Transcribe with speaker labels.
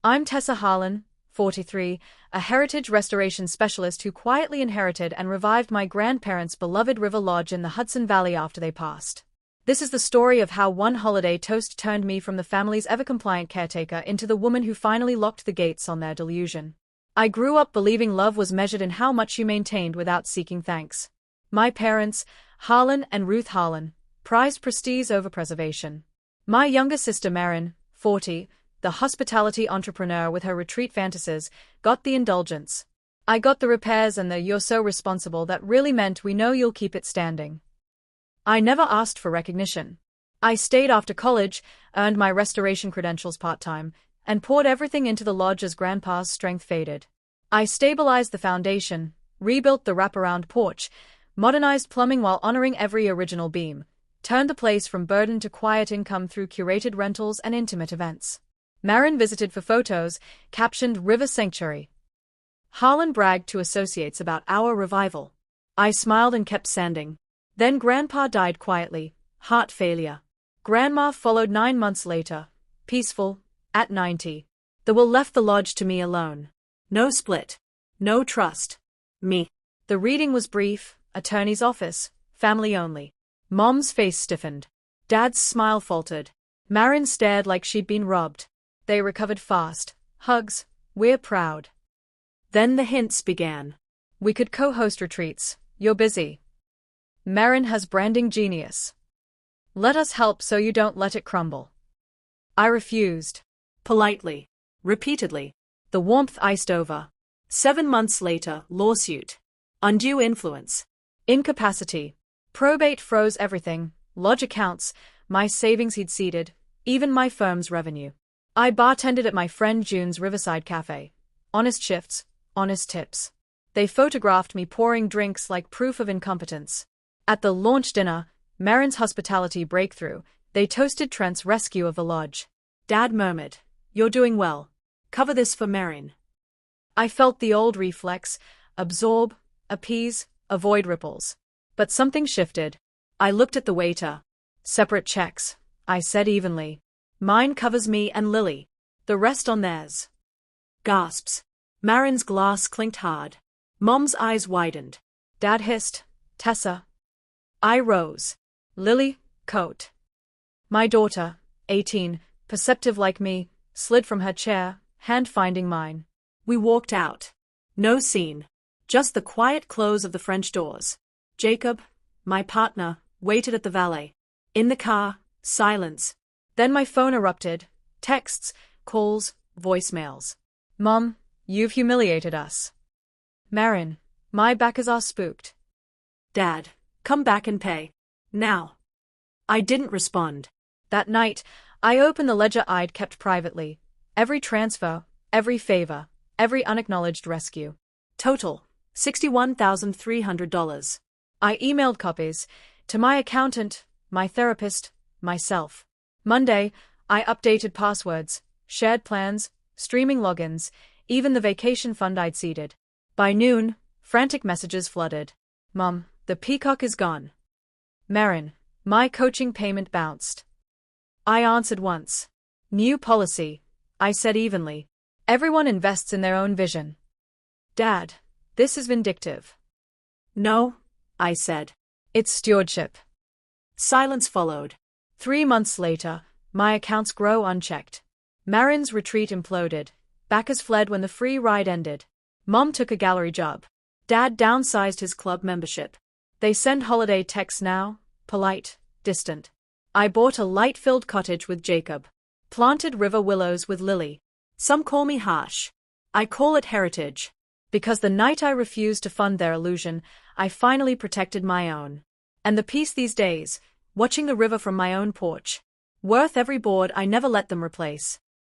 Speaker 1: I'm Tessa Harlan, 43, a heritage restoration specialist who quietly inherited and revived my grandparents' beloved river lodge in the Hudson Valley after they passed. This is the story of how one holiday toast turned me from the family's ever-compliant caretaker into the woman who finally locked the gates on their delusion. I grew up believing love was measured in how much you maintained without seeking thanks. My parents, Harlan and Ruth Harlan, prized prestige over preservation. My younger sister Marin, 40, the hospitality entrepreneur with her retreat fantasies, got the indulgence. I got the repairs and the "you're so responsible" that really meant "we know you'll keep it standing." I never asked for recognition. I stayed after college, earned my restoration credentials part-time, and poured everything into the lodge as Grandpa's strength faded. I stabilized the foundation, rebuilt the wraparound porch, modernized plumbing while honoring every original beam, turned the place from burden to quiet income through curated rentals and intimate events. Marin visited for photos, captioned "River Sanctuary." Harlan bragged to associates about our revival. I smiled and kept sanding. Then Grandpa died quietly, heart failure. Grandma followed 9 months later, peaceful, at 90. The will left the lodge to me alone. No split. No trust. Me. The reading was brief, attorney's office, family only. Mom's face stiffened. Dad's smile faltered. Marin stared like she'd been robbed. They recovered fast. Hugs. We're proud. Then the hints began. We could co-host retreats. You're busy. Marin has branding genius. Let us help so you don't let it crumble. I refused. Politely. Repeatedly. The warmth iced over. 7 months later, lawsuit. Undue influence. Incapacity. Probate froze everything, lodge accounts, my savings he'd seeded, even my firm's revenue. I bartended at my friend June's Riverside Cafe. Honest shifts, honest tips. They photographed me pouring drinks like proof of incompetence. At the launch dinner, Marin's hospitality breakthrough, they toasted Trent's rescue of the lodge. Dad murmured, "You're doing well. Cover this for Marin." I felt the old reflex, absorb, appease, avoid ripples. But something shifted. I looked at the waiter. "Separate checks," I said evenly. "Mine covers me and Lily. The rest on theirs." Gasps. Marin's glass clinked hard. Mom's eyes widened. Dad hissed, "Tessa." I rose. Lily, coat. My daughter, 18, perceptive like me, slid from her chair, hand finding mine. We walked out. No scene. Just the quiet close of the French doors. Jacob, my partner, waited at the valet. In the car, silence. Then my phone erupted. Texts, calls, voicemails. "Mom, you've humiliated us." "Marin, my backers are spooked." "Dad, come back and pay. Now." I didn't respond. That night, I opened the ledger I'd kept privately. Every transfer, every favor, every unacknowledged rescue. Total, $61,300. I emailed copies to my accountant, my therapist, myself. Monday, I updated passwords, shared plans, streaming logins, even the vacation fund I'd seeded. By noon, frantic messages flooded. "Mom, the peacock is gone." "Marin, my coaching payment bounced." I answered once. "New policy," I said evenly. "Everyone invests in their own vision." "Dad, this is vindictive." "No," I said. "It's stewardship." Silence followed. 3 months later, my accounts grow unchecked. Marin's retreat imploded. Backers fled when the free ride ended. Mom took a gallery job. Dad downsized his club membership. They send holiday texts now, polite, distant. I bought a light-filled cottage with Jacob. Planted river willows with Lily. Some call me harsh. I call it heritage. Because the night I refused to fund their illusion, I finally protected my own. And the peace these days, watching the river from my own porch. Worth every board I never let them replace.